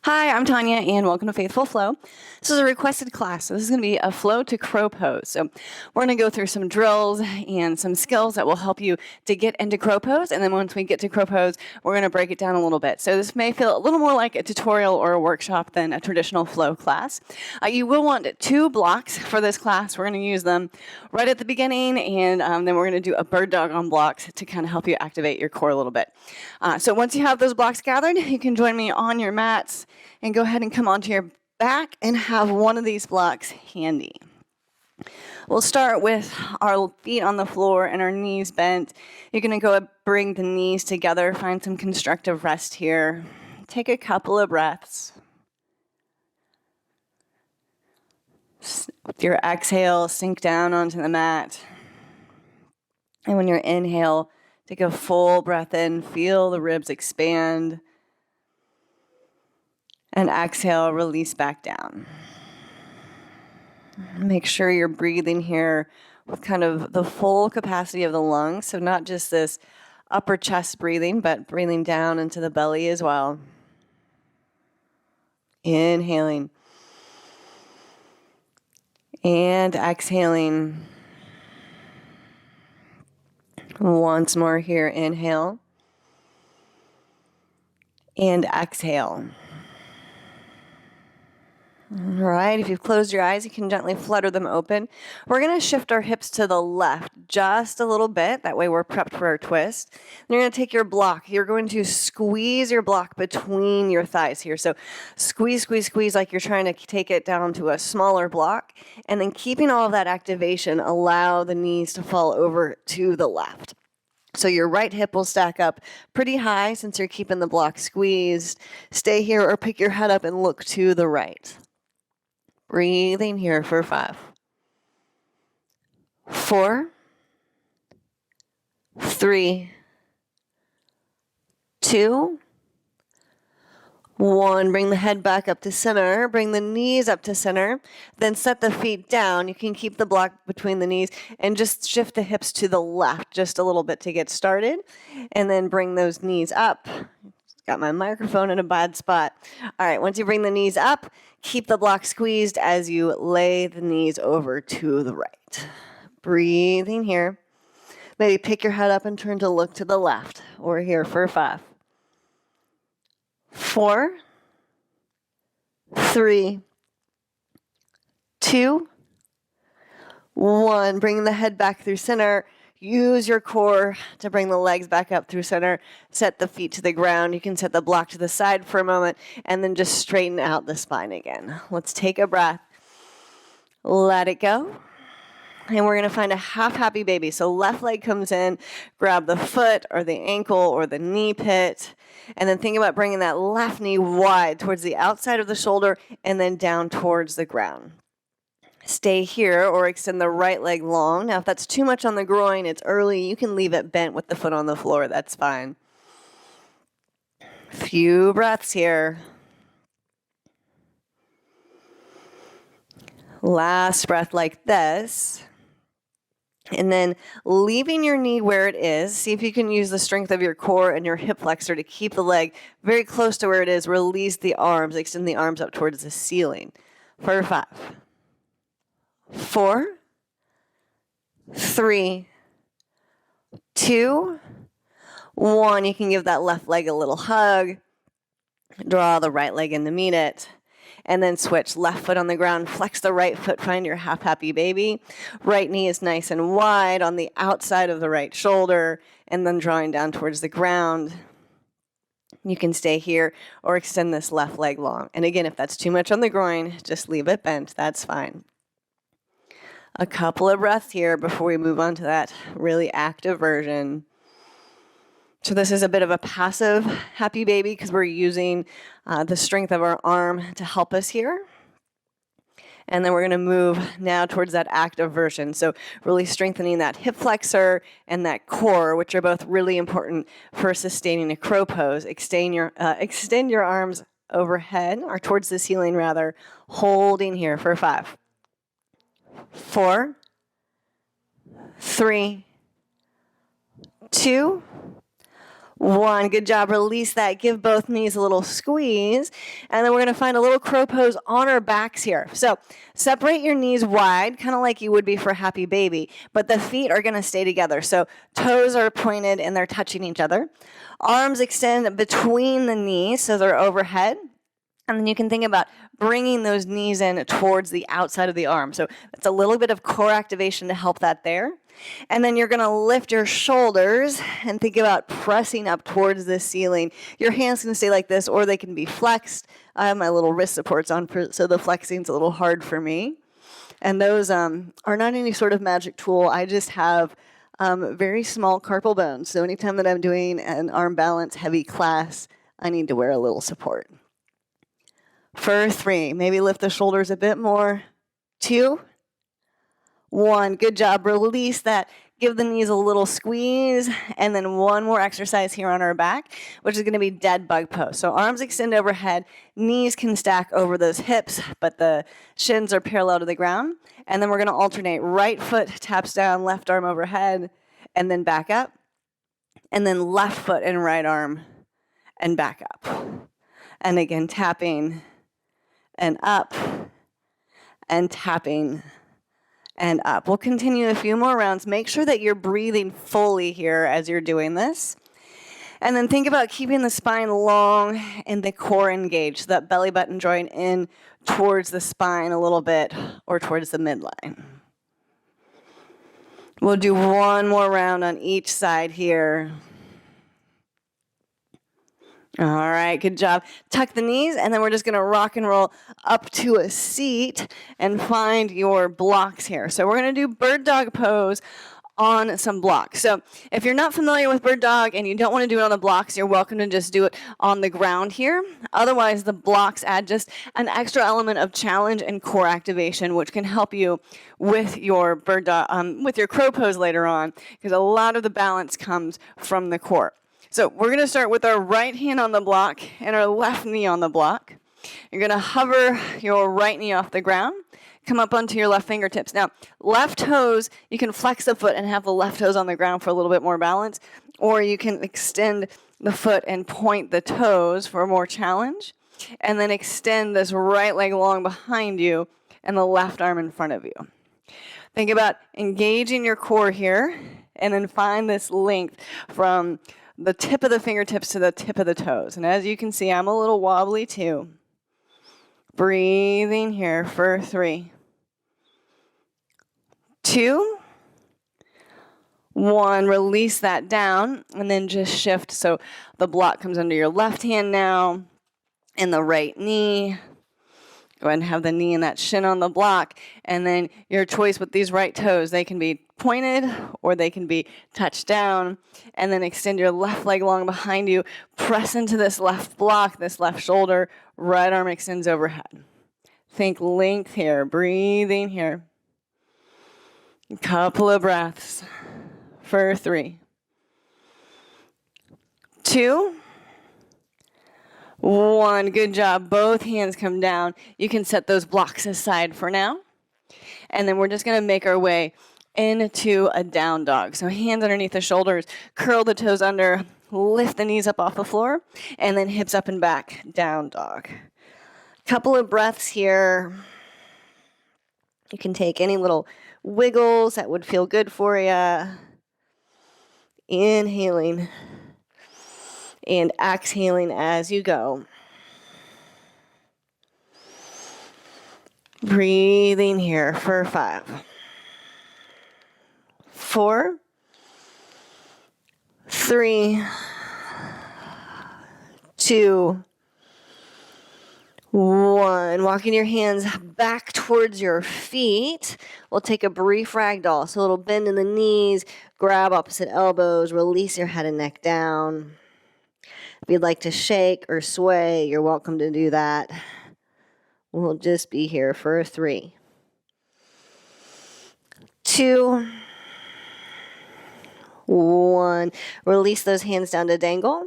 Hi, I'm Tanya, and welcome to Faithful Flow. This is a requested class, so this is going to be a flow to crow pose. So we're going to go through some drills and some skills that will help you to get into crow pose, and then once we get to crow pose, we're going to break it down a little bit. So this may feel a little more like a tutorial or a workshop than a traditional flow class. You will want 2 blocks for this class. We're going to use them right at the beginning, and then we're going to do a bird dog on blocks to kind of help you activate your core a little bit. So once you have those blocks gathered, you can join me on your mats and go ahead and come onto your back and have one of these blocks handy. We'll start with our feet on the floor and our knees bent. You're going to go bring the knees together, find some constructive rest here. Take a couple of breaths. With your exhale, sink down onto the mat. And when you inhale, take a full breath in, feel the ribs expand. And exhale, release back down. Make sure you're breathing here with kind of the full capacity of the lungs. So not just this upper chest breathing, but breathing down into the belly as well. Inhaling. And exhaling. Once more here, inhale. And exhale. All right, if you've closed your eyes, you can gently flutter them open. We're going to shift our hips to the left just a little bit. That way we're prepped for our twist. Then you're going to take your block. You're going to squeeze your block between your thighs here. So squeeze, squeeze, squeeze like you're trying to take it down to a smaller block. And then keeping all of that activation, allow the knees to fall over to the left. So your right hip will stack up pretty high since you're keeping the block squeezed. Stay here or pick your head up and look to the right. Breathing here for 5, 4, 3, 2, 1. Bring the head back up to center. Bring the knees up to center. Then set the feet down. You can keep the block between the knees and just shift the hips to the left just a little bit to get started. And then bring those knees up. Got my microphone in a bad spot. All right, once you bring the knees up, keep the block squeezed as you lay the knees over to the right. Breathing here. Maybe pick your head up and turn to look to the left. We're here for 5, 4, 3, 2, 1. Bring the head back through center. Use your core to bring the legs back up through center. Set the feet to the ground. You can set the block to the side for a moment and then just straighten out the spine again. Let's take a breath. Let it go. And we're going to find a half happy baby. So left leg comes in, grab the foot or the ankle or the knee pit, and then think about bringing that left knee wide towards the outside of the shoulder and then down towards the ground. Stay here or extend the right leg long. Now, if that's too much on the groin, it's early, you can leave it bent with the foot on the floor. That's fine. Few breaths here. Last breath like this. And then leaving your knee where it is. See if you can use the strength of your core and your hip flexor to keep the leg very close to where it is. Release the arms. Extend the arms up towards the ceiling. For 5, 4, 3, 2, 1. You can give that left leg a little hug. Draw the right leg in to meet it. And then switch left foot on the ground. Flex the right foot. Find your half happy baby. Right knee is nice and wide on the outside of the right shoulder. And then drawing down towards the ground. You can stay here or extend this left leg long. And again, if that's too much on the groin, just leave it bent. That's fine. A couple of breaths here before we move on to that really active version. So this is a bit of a passive happy baby because we're using the strength of our arm to help us here. And then we're going to move now towards that active version. So really strengthening that hip flexor and that core, which are both really important for sustaining a crow pose. Extend your arms overhead, or towards the ceiling rather, holding here for 5, 4, 3, 2, 1, good job. Release that. Give both knees a little squeeze. And then we're going to find a little crow pose on our backs here. So separate your knees wide, kind of like you would be for happy baby, but the feet are going to stay together. So toes are pointed and they're touching each other. Arms extend between the knees so they're overhead. And then you can think about bringing those knees in towards the outside of the arm. So it's a little bit of core activation to help that there. And then you're going to lift your shoulders and think about pressing up towards the ceiling. Your hands can stay like this, or they can be flexed. I have my little wrist supports on, so the flexing's a little hard for me. And those are not any sort of magic tool. I just have very small carpal bones. So anytime that I'm doing an arm balance heavy class, I need to wear a little support. For 3, maybe lift the shoulders a bit more. 2, 1, good job. Release that. Give the knees a little squeeze. And then one more exercise here on our back, which is going to be dead bug pose. So arms extend overhead. Knees can stack over those hips, but the shins are parallel to the ground. And then we're going to alternate. Right foot taps down, left arm overhead, and then back up. And then left foot and right arm and back up. And again, tapping and up and tapping and up. We'll continue a few more rounds. Make sure that you're breathing fully here as you're doing this. And then think about keeping the spine long and the core engaged, so that belly button drawing in towards the spine a little bit or towards the midline. We'll do one more round on each side here. All right, good job. Tuck the knees, and then we're just going to rock and roll up to a seat and find your blocks here. So we're going to do bird dog pose on some blocks. So if you're not familiar with bird dog and you don't want to do it on the blocks, you're welcome to just do it on the ground here. Otherwise, the blocks add just an extra element of challenge and core activation, which can help you with your bird dog, with your crow pose later on, because a lot of the balance comes from the core. So we're going to start with our right hand on the block and our left knee on the block. You're going to hover your right knee off the ground. Come up onto your left fingertips. Now, left toes, you can flex the foot and have the left toes on the ground for a little bit more balance, or you can extend the foot and point the toes for more challenge, and then extend this right leg long behind you and the left arm in front of you. Think about engaging your core here, and then find this length from the tip of the fingertips to the tip of the toes. And as you can see, I'm a little wobbly too. Breathing here for 3, 2, 1. Release that down and then just shift. So the block comes under your left hand now and the right knee. Go ahead and have the knee and that shin on the block. And then your choice with these right toes, they can be pointed or they can be touched down. And then extend your left leg long behind you. Press into this left block, this left shoulder. Right arm extends overhead. Think length here, breathing here. A couple of breaths for 3, 2, 1. Good job. Both hands come down. You can set those blocks aside for now. And then we're just going to make our way into a down dog. So hands underneath the shoulders, curl the toes under, lift the knees up off the floor, and then hips up and back, down dog. Couple of breaths here. You can take any little wiggles that would feel good for you. Inhaling and exhaling as you go. Breathing here for 5, 4, 3, 2, 1. Walking your hands back towards your feet. We'll take a brief ragdoll. So a little bend in the knees, grab opposite elbows, release your head and neck down. If you'd like to shake or sway, you're welcome to do that. We'll just be here for 3, 2, 1. Release those hands down to dangle.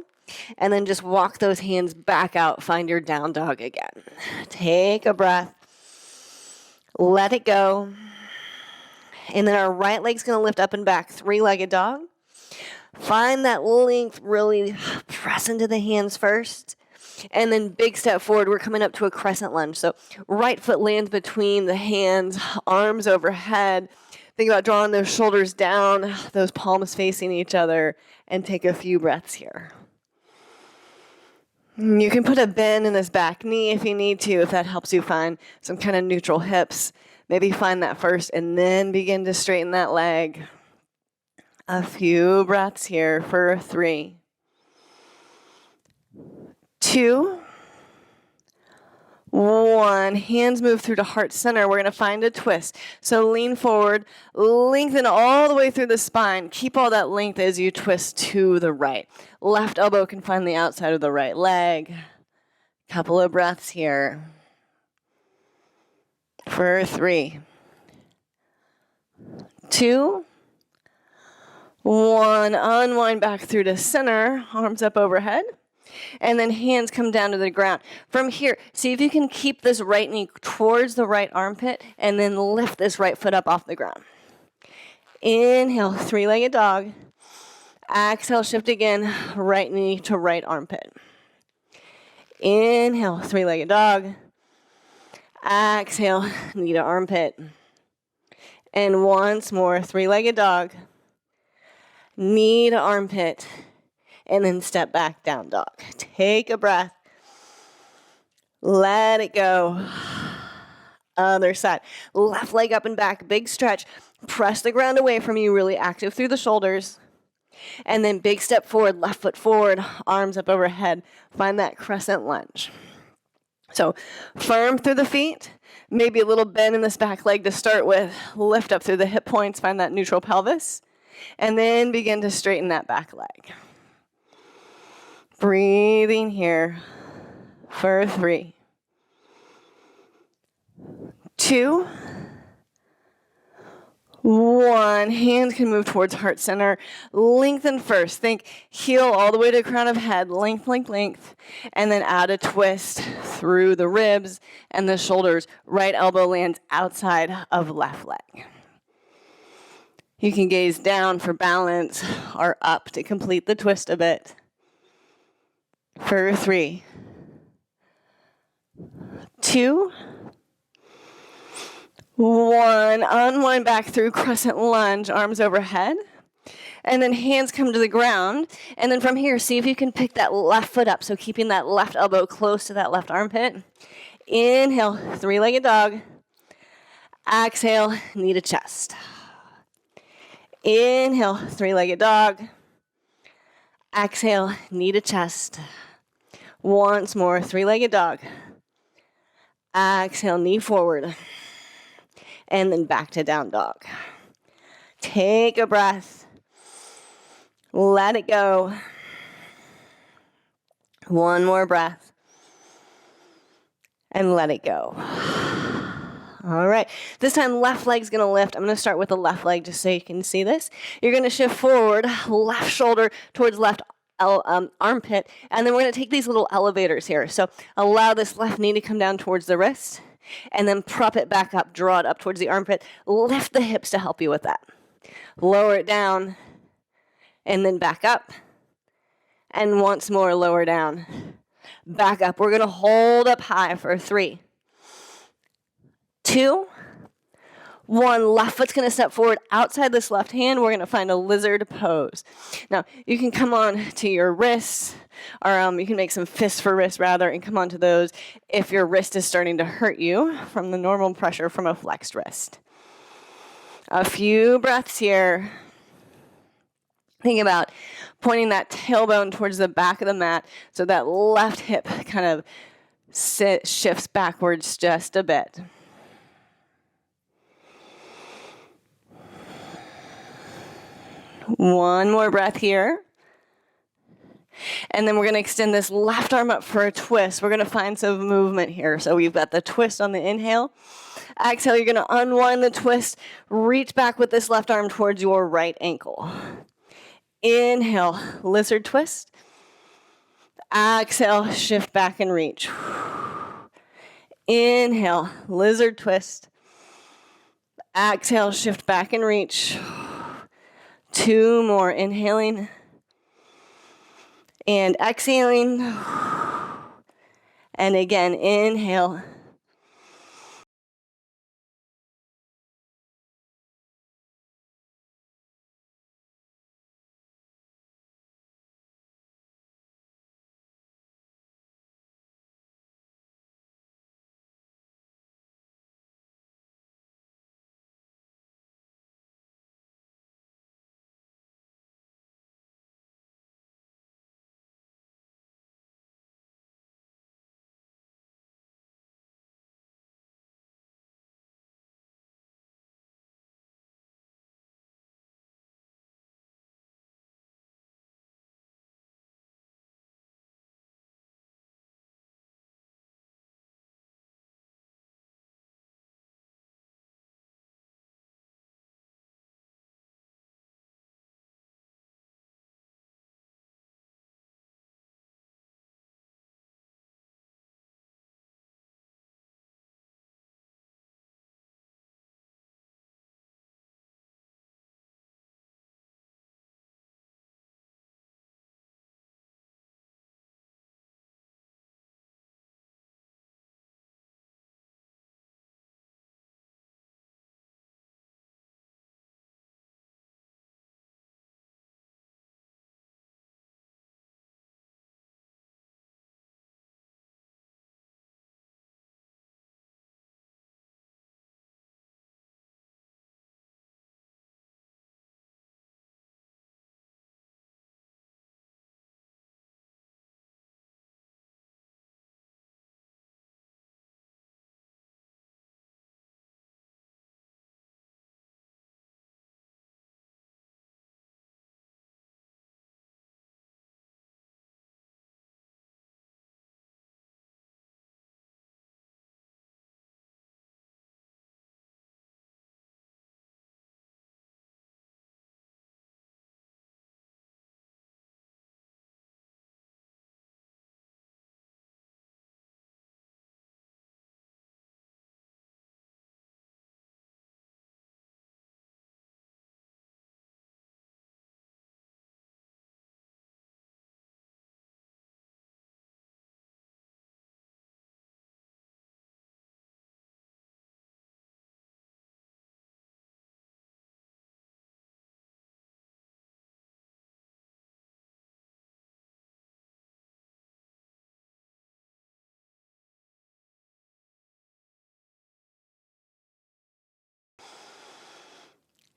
And then just walk those hands back out. Find your down dog again. Take a breath. Let it go. And then our right leg's going to lift up and back. 3-legged dog. Find that length, really press into the hands first. And then big step forward, we're coming up to a crescent lunge. So right foot lands between the hands, arms overhead. Think about drawing those shoulders down, those palms facing each other, and take a few breaths here. You can put a bend in this back knee if you need to, if that helps you find some kind of neutral hips. Maybe find that first and then begin to straighten that leg. A few breaths here for 3, 2, 1. Hands move through to heart center. We're going to find a twist. So lean forward, lengthen all the way through the spine. Keep all that length as you twist to the right. Left elbow can find the outside of the right leg. Couple of breaths here for 3, 2, 1. Unwind back through to center, arms up overhead. And then hands come down to the ground. From here, see if you can keep this right knee towards the right armpit and then lift this right foot up off the ground. Inhale, 3-legged dog. Exhale, shift again, right knee to right armpit. Inhale, 3-legged dog. Exhale, knee to armpit. And once more, 3-legged dog. Knee to armpit. And then step back, down dog. Take a breath. Let it go. Other side. Left leg up and back, big stretch. Press the ground away from you, really active through the shoulders. And then big step forward, left foot forward, arms up overhead. Find that crescent lunge. So firm through the feet. Maybe a little bend in this back leg to start with. Lift up through the hip points, find that neutral pelvis. And then begin to straighten that back leg. Breathing here for 3, 2, 1. Hands can move towards heart center. Lengthen first. Think heel all the way to the crown of head. Length, length, length. And then add a twist through the ribs and the shoulders. Right elbow lands outside of left leg. You can gaze down for balance or up to complete the twist a bit. For 3, 2, 1. Unwind back through crescent lunge, arms overhead. And then hands come to the ground. And then from here, see if you can pick that left foot up. So keeping that left elbow close to that left armpit. Inhale, 3-legged dog. Exhale, knee to chest. Inhale, 3-legged dog. Exhale, knee to chest. Once more, 3-legged dog. Exhale, knee forward. And then back to down dog. Take a breath. Let it go. One more breath. And let it go. All right. This time, left leg's going to lift. I'm going to start with the left leg just so you can see this. You're going to shift forward, left shoulder towards left armpit, and then we're going to take these little elevators here. So allow this left knee to come down towards the wrist, and then prop it back up, draw it up towards the armpit. Lift the hips to help you with that. Lower it down, and then back up. And once more, lower down. Back up. We're going to hold up high for 3, 2, 1. Left foot's going to step forward outside this left hand. We're going to find a lizard pose. Now, you can come on to your wrists, or you can make some fists for wrists rather, and come onto those if your wrist is starting to hurt you from the normal pressure from a flexed wrist. A few breaths here. Think about pointing that tailbone towards the back of the mat so that left hip kind of shifts backwards just a bit. One more breath here. And then we're going to extend this left arm up for a twist. We're going to find some movement here. So we've got the twist on the inhale. Exhale, you're going to unwind the twist. Reach back with this left arm towards your right ankle. Inhale, lizard twist. Exhale, shift back and reach. Inhale, lizard twist. Exhale, shift back and reach. 2 more. Inhaling And exhaling. And again, inhale.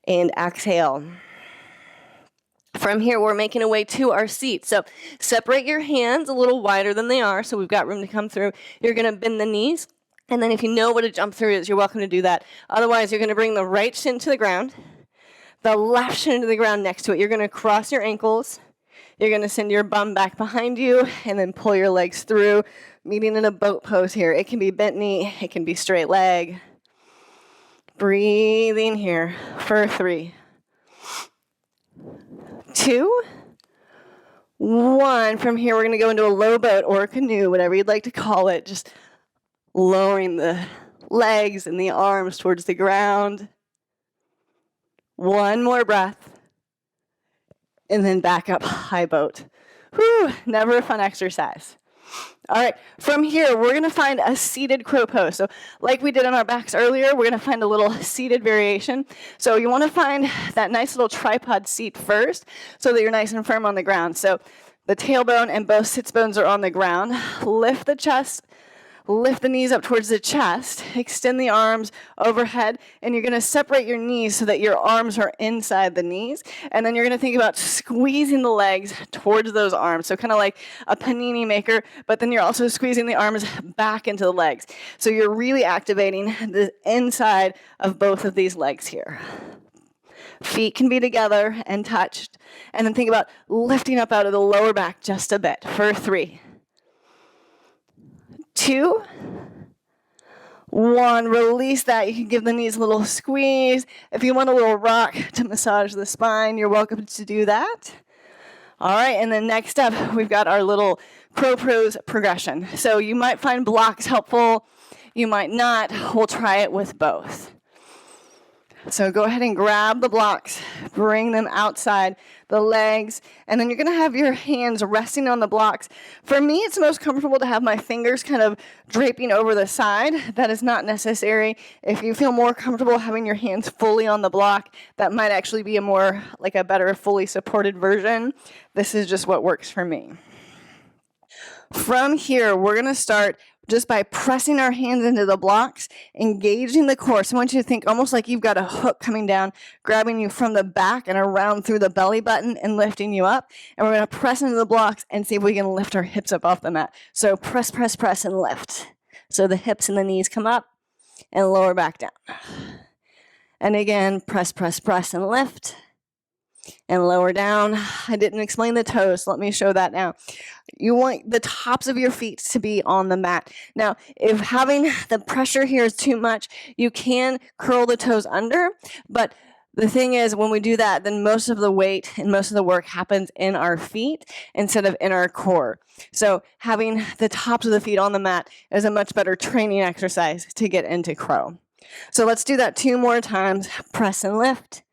And exhale. From here, we're making our way to our seat. So separate your hands a little wider than they are, so we've got room to come through. You're going to bend the knees, and then if you know what a jump through is, you're welcome to do that. Otherwise, you're going to bring the right shin to the ground, the left shin to the ground next to it. You're going to cross your ankles. You're going to send your bum back behind you, and then pull your legs through, meeting in a boat pose here. It can be bent knee. It can be straight leg. Breathing here for 3, 2, 1. From here, we're going to go into a low boat or a canoe, whatever you'd like to call it, just lowering the legs and the arms towards the ground. 1 more breath, and then back up, high boat. Whew, never a fun exercise. All right, from here, we're going to find a seated crow pose. So like we did on our backs earlier, we're going to find a little seated variation. So you want to find that nice little tripod seat first so that you're nice and firm on the ground. So the tailbone and both sits bones are on the ground. Lift the chest, lift the knees up towards the chest, extend the arms overhead, and you're going to separate your knees so that your arms are inside the knees. And then you're going to think about squeezing the legs towards those arms. So kind of like a panini maker, but then you're also squeezing the arms back into the legs. So you're really activating the inside of both of these legs here. Feet can be together and touched. And then think about lifting up out of the lower back just a bit for 3, 2, 1. Release that. You can give the knees a little squeeze. If you want a little rock to massage the spine, you're welcome to do that. All right, and then next up, we've got our little crow pose progression. So you might find blocks helpful. You might not. We'll try it with both. So go ahead and grab the blocks, bring them outside the legs, and then you're gonna have your hands resting on the blocks. For me, it's most comfortable to have my fingers kind of draping over the side. That is not necessary. If you feel more comfortable having your hands fully on the block, that might actually be a better fully supported version. This is just what works for me. From here, we're gonna start just by pressing our hands into the blocks, engaging the core. So I want you to think almost like you've got a hook coming down, grabbing you from the back and around through the belly button and lifting you up. And we're going to press into the blocks and see if we can lift our hips up off the mat. So press, press, press, and lift. So the hips and the knees come up and lower back down. And again, press, press, press, and lift. And lower down. I didn't explain the toes, so let me show that now. You want the tops of your feet to be on the mat. Now, if having the pressure here is too much, you can curl the toes under, but the thing is, when we do that, then most of the weight and most of the work happens in our feet instead of in our core. So having the tops of the feet on the mat is a much better training exercise to get into crow. So let's do that 2 more times. Press and lift.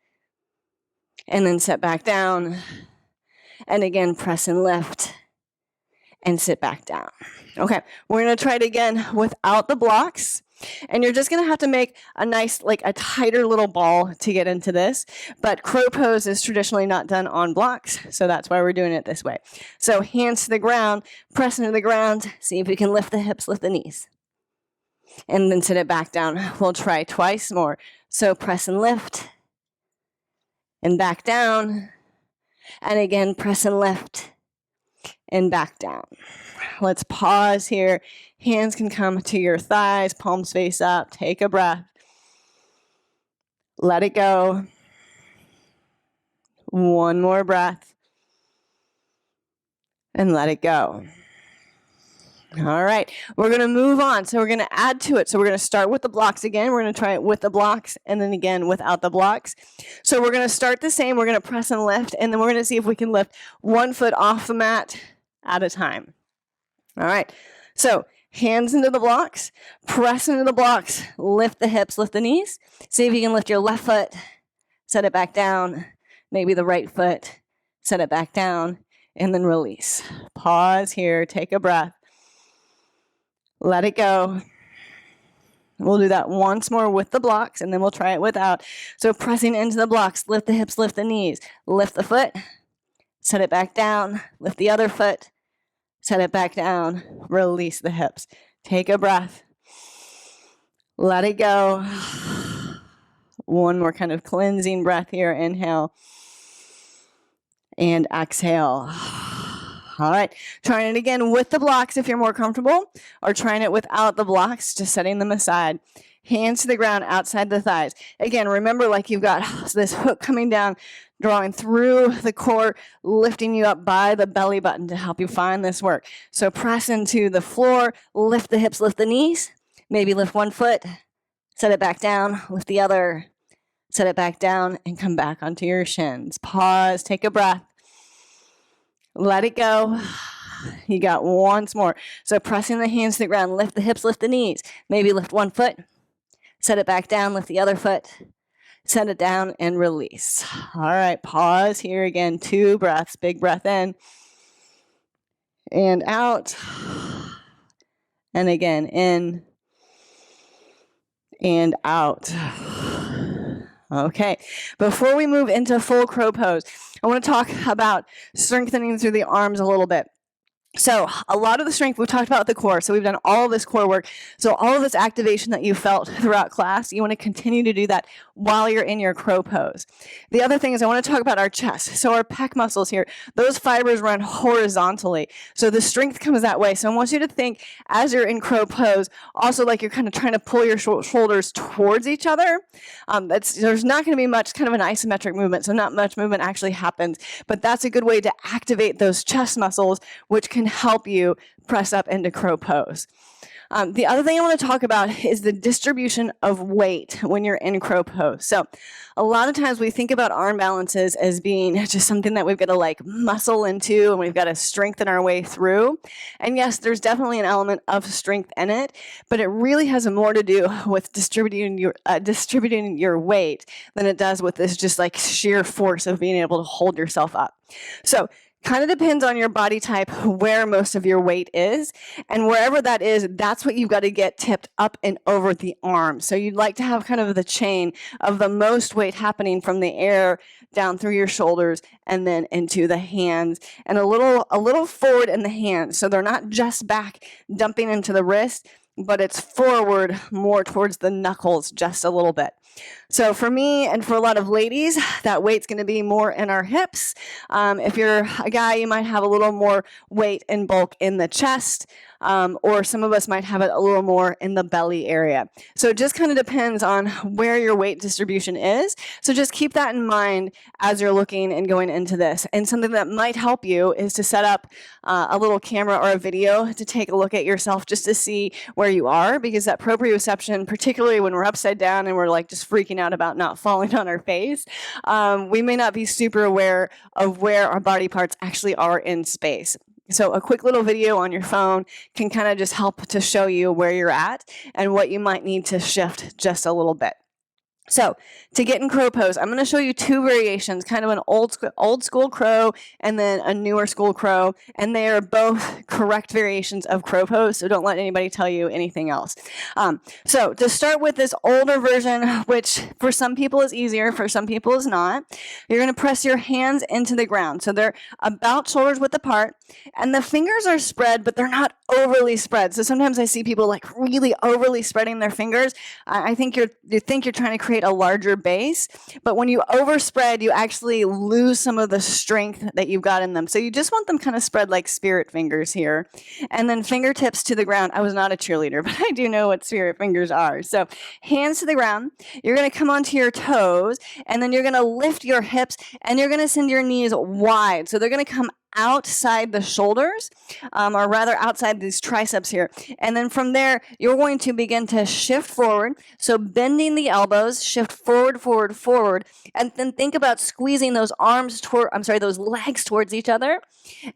And then sit back down. And again, press and lift. And sit back down. Okay, we're going to try it again without the blocks. And you're just going to have to make a nice, a tighter little ball to get into this. But crow pose is traditionally not done on blocks, so that's why we're doing it this way. So hands to the ground, press into the ground, see if you can lift the hips, lift the knees. And then sit it back down. We'll try twice more. So press and lift. And back down. And again, press and lift. And back down. Let's pause here. Hands can come to your thighs, palms face up. Take a breath. Let it go. One more breath. And let it go. All right, we're going to move on. So we're going to add to it. So we're going to start with the blocks again. We're going to try it with the blocks and then again without the blocks. So we're going to start the same. We're going to press and lift, and then we're going to see if we can lift one foot off the mat at a time. All right, so hands into the blocks, press into the blocks, lift the hips, lift the knees. See if you can lift your left foot, set it back down, maybe the right foot, set it back down, and then release. Pause here, take a breath. Let it go. We'll do that once more with the blocks, and then we'll try it without. So pressing into the blocks, lift the hips, lift the knees, lift the foot, set it back down, lift the other foot, set it back down, release the hips. Take a breath. Let it go. One more kind of cleansing breath here. Inhale and exhale. All right, trying it again with the blocks if you're more comfortable, or trying it without the blocks, just setting them aside. Hands to the ground outside the thighs. Again, remember, you've got this hook coming down, drawing through the core, lifting you up by the belly button to help you find this work. So press into the floor, lift the hips, lift the knees, maybe lift one foot, set it back down, lift the other, set it back down, and come back onto your shins. Pause, take a breath. Let it go. You got once more. So pressing the hands to the ground, lift the hips, lift the knees. Maybe lift one foot, set it back down, lift the other foot, set it down, and release. All right, pause here again. 2 breaths. Big breath in and out. And again, in and out. Okay, before we move into full crow pose, I want to talk about strengthening through the arms a little bit. So a lot of the strength we've talked about the core. So we've done all of this core work. So all of this activation that you felt throughout class, you want to continue to do that while you're in your crow pose. The other thing is I want to talk about our chest. So our pec muscles here, those fibers run horizontally. So the strength comes that way. So I want you to think as you're in crow pose, also like you're kind of trying to pull your shoulders towards each other. There's not going to be much, kind of an isometric movement. So not much movement actually happens, but that's a good way to activate those chest muscles, which can help you press up into crow pose. The other thing I want to talk about is the distribution of weight when you're in crow pose. So a lot of times we think about arm balances as being just something that we've got to like muscle into and we've got to strengthen our way through. And yes, there's definitely an element of strength in it, but it really has more to do with distributing your weight than it does with this just like sheer force of being able to hold yourself up. So kind of depends on your body type where most of your weight is, and wherever that is, that's what you've got to get tipped up and over the arm. So you'd like to have kind of the chain of the most weight happening from the air down through your shoulders and then into the hands, and a little forward in the hands. So they're not just back dumping into the wrist, but it's forward more towards the knuckles just a little bit. So for me and for a lot of ladies, that weight's going to be more in our hips. If you're a guy, you might have a little more weight and bulk in the chest, or some of us might have it a little more in the belly area. So it just kind of depends on where your weight distribution is. So just keep that in mind as you're looking and going into this. And something that might help you is to set up a little camera or a video to take a look at yourself just to see where you are, because that proprioception, particularly when we're upside down and we're like just freaking out about not falling on our face, we may not be super aware of where our body parts actually are in space. So a quick little video on your phone can kind of just help to show you where you're at and what you might need to shift just a little bit. So to get in crow pose, I'm going to show you two variations, kind of an old school crow and then a newer school crow, and they are both correct variations of crow pose, so don't let anybody tell you anything else. So to start with this older version, which for some people is easier, for some people is not, you're going to press your hands into the ground. So they're about shoulders width apart, and the fingers are spread, but they're not overly spread. So sometimes I see people like really overly spreading their fingers. I think you think you're trying to create a larger base, but when you overspread, you actually lose some of the strength that you've got in them. So you just want them kind of spread like spirit fingers here, and then fingertips to the ground. I was not a cheerleader, but I do know what spirit fingers are. So hands to the ground, you're going to come onto your toes, and then you're going to lift your hips, and you're going to send your knees wide. So they're going to come outside the shoulders, or rather outside these triceps here. And then from there, you're going to begin to shift forward. So bending the elbows, shift forward, forward, forward. And then think about squeezing those those legs towards each other.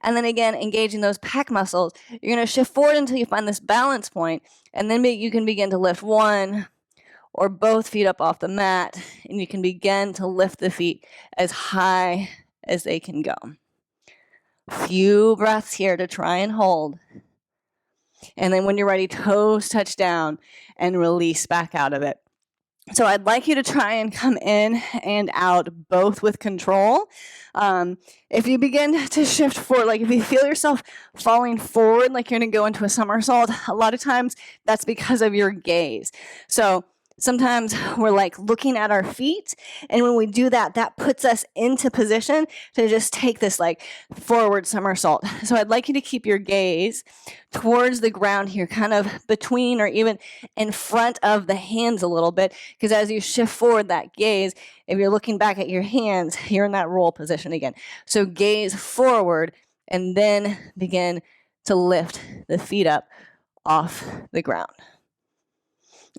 And then again, engaging those pec muscles. You're going to shift forward until you find this balance point. And then you can begin to lift one or both feet up off the mat. And you can begin to lift the feet as high as they can go. Few breaths here to try and hold. And then when you're ready, toes touch down and release back out of it. So I'd like you to try and come in and out both with control. If you begin to shift forward, like if you feel yourself falling forward, like you're going to go into a somersault, a lot of times that's because of your gaze. So sometimes we're like looking at our feet, and when we do that, that puts us into position to just take this like forward somersault. So I'd like you to keep your gaze towards the ground here, kind of between or even in front of the hands a little bit, because as you shift forward that gaze, if you're looking back at your hands, you're in that roll position again. So gaze forward and then begin to lift the feet up off the ground.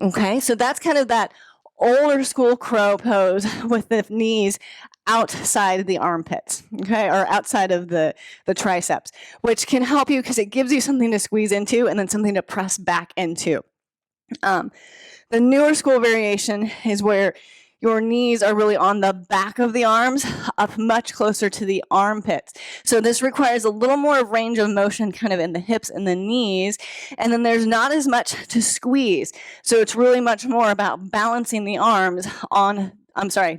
Okay, so that's kind of that older school crow pose with the knees outside the armpits, okay, or outside of the triceps, which can help you because it gives you something to squeeze into and then something to press back into. The newer school variation is where your knees are really on the back of the arms, up much closer to the armpits. So this requires a little more range of motion kind of in the hips and the knees, and then there's not as much to squeeze. So it's really much more about balancing the arms on,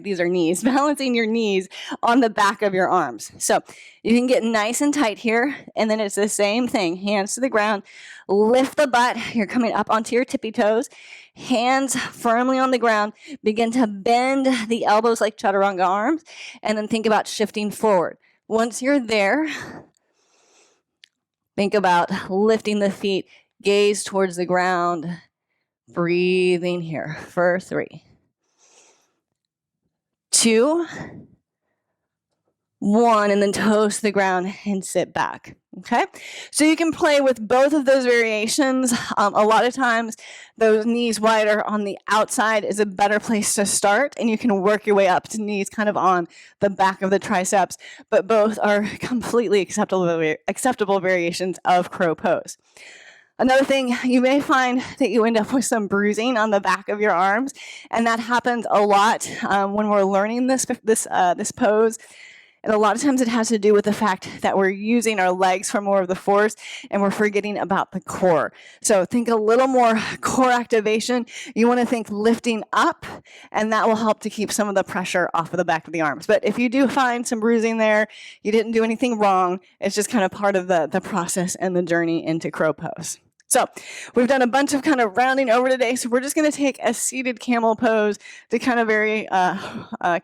these are knees, balancing your knees on the back of your arms. So you can get nice and tight here, and then it's the same thing, hands to the ground, lift the butt, you're coming up onto your tippy toes, hands firmly on the ground, begin to bend the elbows like chaturanga arms, and then think about shifting forward. Once you're there, think about lifting the feet, gaze towards the ground, breathing here for 3, 2, 1, and then toes to the ground and sit back. Okay, so you can play with both of those variations. A lot of times those knees wider on the outside is a better place to start, and you can work your way up to knees kind of on the back of the triceps, but both are completely acceptable variations of crow pose. Another thing, you may find that you end up with some bruising on the back of your arms, and that happens a lot when we're learning this pose. And a lot of times it has to do with the fact that we're using our legs for more of the force and we're forgetting about the core. So think a little more core activation. You want to think lifting up, and that will help to keep some of the pressure off of the back of the arms. But if you do find some bruising there, you didn't do anything wrong. It's just kind of part of the process and the journey into crow pose. So we've done a bunch of kind of rounding over today. So we're just going to take a seated camel pose to kind of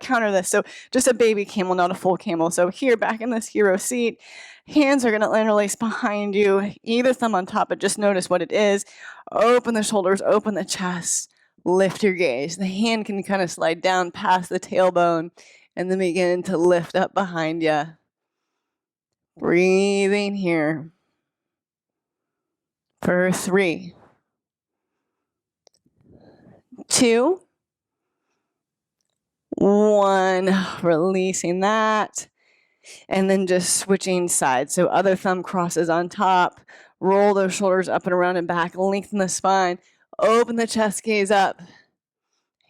counter this. So just a baby camel, not a full camel. So here, back in this hero seat, hands are going to interlace behind you, either thumb on top, but just notice what it is. Open the shoulders, open the chest, lift your gaze. The hand can kind of slide down past the tailbone and then begin to lift up behind you. Breathing here. For 3, 2, 1, releasing that, and then just switching sides. So other thumb crosses on top, roll those shoulders up and around and back, lengthen the spine, open the chest, gaze up.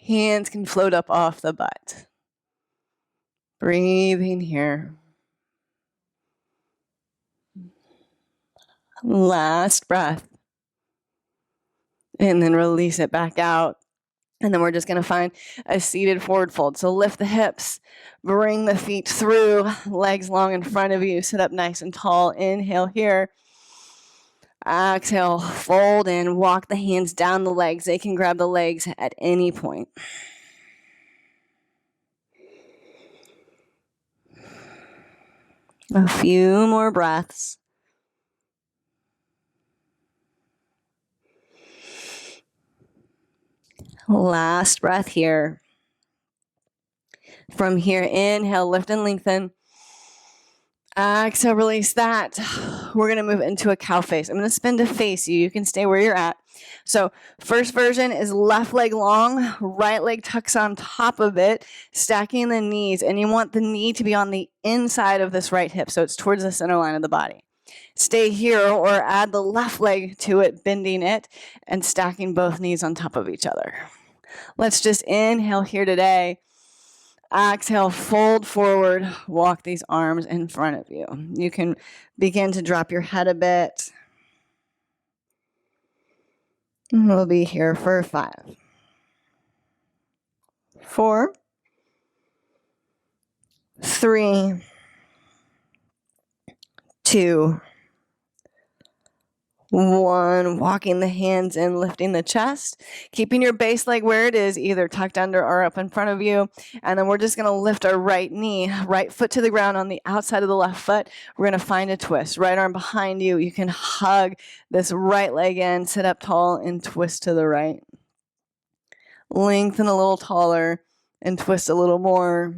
Hands can float up off the butt. Breathing here. Last breath. And then release it back out. And then we're just going to find a seated forward fold. So lift the hips, bring the feet through, legs long in front of you, sit up nice and tall. Inhale here. Exhale, fold in, walk the hands down the legs. They can grab the legs at any point. A few more breaths. Last breath here. From here, inhale, lift and lengthen. Exhale, release that. We're going to move into a cow face. I'm going to spin to face you. You can stay where you're at. So first version is left leg long, right leg tucks on top of it, stacking the knees. And you want the knee to be on the inside of this right hip, so it's towards the center line of the body. Stay here or add the left leg to it, bending it and stacking both knees on top of each other. Let's just inhale here today. Exhale, fold forward, walk these arms in front of you. You can begin to drop your head a bit. We'll be here for 5, 4, 3, 2, 1. Walking the hands in, lifting the chest, keeping your base leg where it is, either tucked under or up in front of you. And then we're just going to lift our right knee, right foot to the ground on the outside of the left foot. We're going to find a twist. Right arm behind you. You can hug this right leg in, sit up tall and twist to the right. Lengthen a little taller and twist a little more.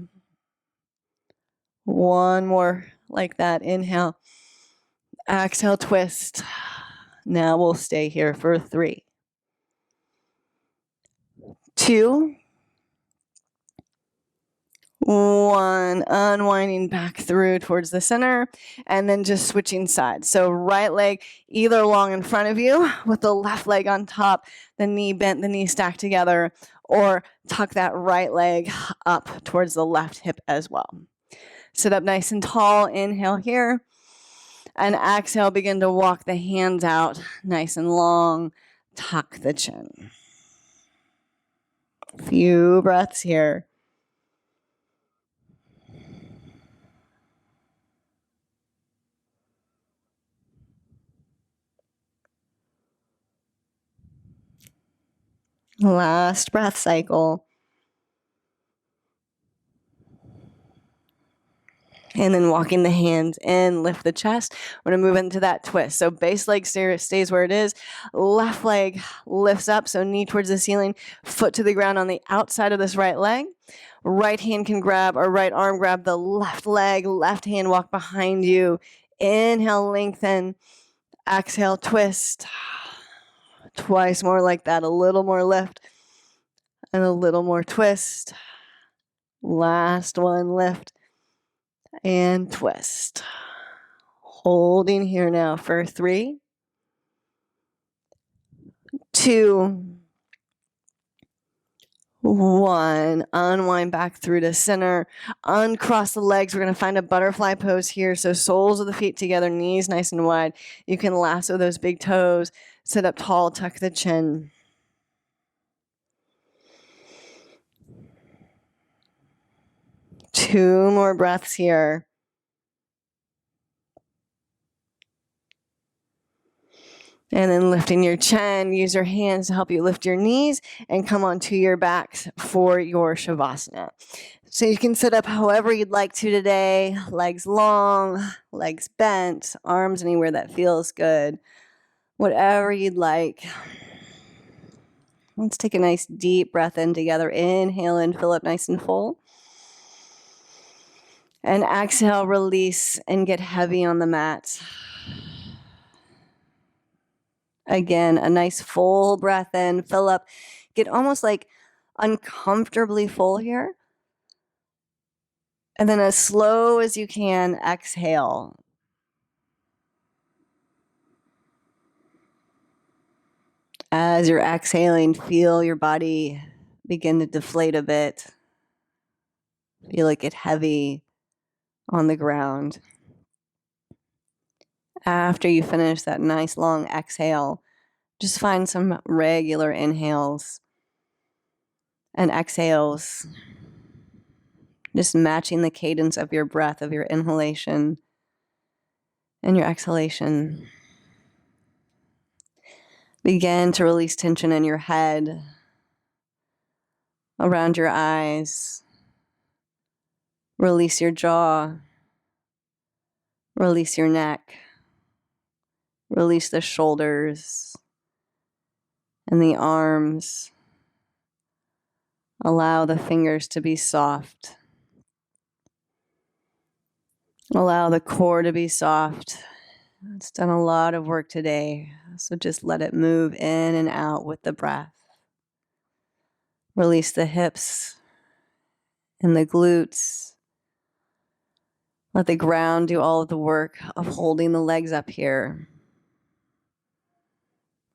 One more like that. Inhale. Exhale, twist. Now we'll stay here for 3, 2, 1. Unwinding back through towards the center and then just switching sides. So right leg either long in front of you with the left leg on top, the knee bent, the knee stacked together, or tuck that right leg up towards the left hip as well. Sit up nice and tall. Inhale here. And exhale, begin to walk the hands out nice and long. Tuck the chin. Few breaths here. Last breath cycle. And then walking the hands in, lift the chest. We're going to move into that twist. So base leg stays where it is. Left leg lifts up, so knee towards the ceiling, foot to the ground on the outside of this right leg. Right hand can grab, or right arm grab the left leg, left hand walk behind you. Inhale, lengthen. Exhale, twist. Twice more like that. A little more lift and a little more twist. Last one, lift and twist. Holding here now for 3, 2, 1. Unwind back through to center. Uncross the legs. We're going to find a butterfly pose here. So soles of the feet together, knees nice and wide. You can lasso those big toes. Sit up tall, tuck the chin. Two more breaths here. And then lifting your chin, use your hands to help you lift your knees and come onto your backs for your Shavasana. So you can sit up however you'd like to today, legs long, legs bent, arms anywhere that feels good, whatever you'd like. Let's take a nice deep breath in together. Inhale and fill up nice and full. And exhale, release and get heavy on the mat. Again, a nice full breath in, fill up, get almost like uncomfortably full here. And then as slow as you can, exhale. As you're exhaling, feel your body begin to deflate a bit. Feel it get heavy on the ground. After you finish that nice long exhale, just find some regular inhales and exhales, just matching the cadence of your breath, of your inhalation and your exhalation. Begin to release tension in your head, around your eyes. Release your jaw. Release your neck. Release the shoulders and the arms. Allow the fingers to be soft. Allow the core to be soft. It's done a lot of work today, so just let it move in and out with the breath. Release the hips and the glutes. Let the ground do all of the work of holding the legs up here.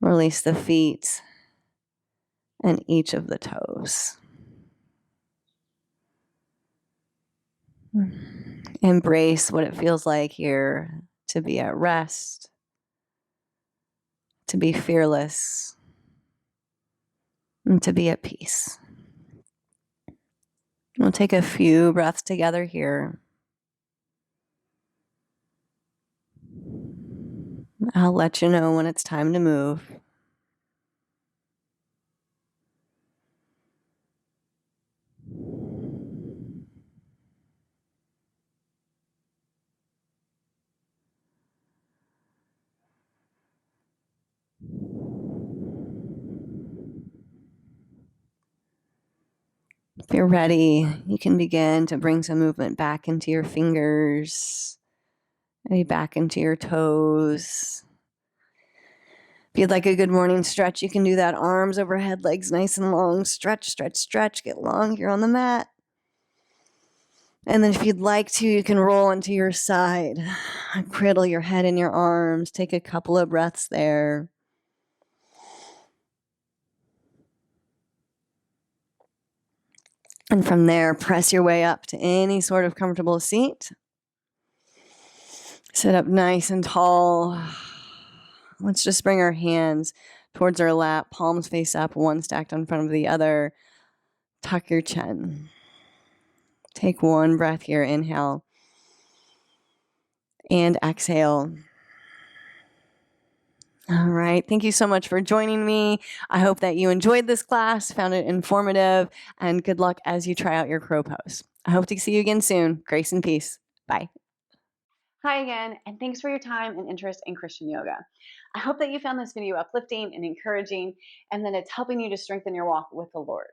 Release the feet and each of the toes. Embrace what it feels like here to be at rest, to be fearless, and to be at peace. We'll take a few breaths together here. I'll let you know when it's time to move. If you're ready, you can begin to bring some movement back into your fingers, maybe back into your toes. If you'd like a good morning stretch, you can do that. Arms overhead, legs nice and long. Stretch, stretch, stretch. Get long here on the mat. And then if you'd like to, you can roll onto your side. Cradle your head in your arms. Take a couple of breaths there. And from there, press your way up to any sort of comfortable seat. Sit up nice and tall. Let's just bring our hands towards our lap, palms face up, one stacked in front of the other. Tuck your chin. Take one breath here, inhale. And exhale. All right, thank you so much for joining me. I hope that you enjoyed this class, found it informative, and good luck as you try out your crow pose. I hope to see you again soon. Grace and peace. Bye. Hi again, and thanks for your time and interest in Christian yoga. I hope that you found this video uplifting and encouraging, and that it's helping you to strengthen your walk with the Lord.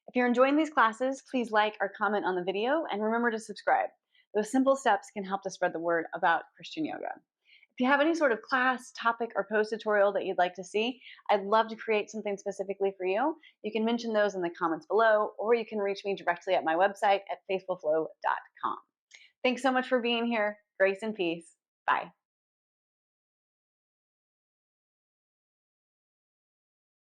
If you're enjoying these classes, please like or comment on the video, and remember to subscribe. Those simple steps can help to spread the word about Christian yoga. If you have any sort of class, topic, or post tutorial that you'd like to see, I'd love to create something specifically for you. You can mention those in the comments below, or you can reach me directly at my website at faithfulflow.com. Thanks so much for being here. Grace and peace. Bye.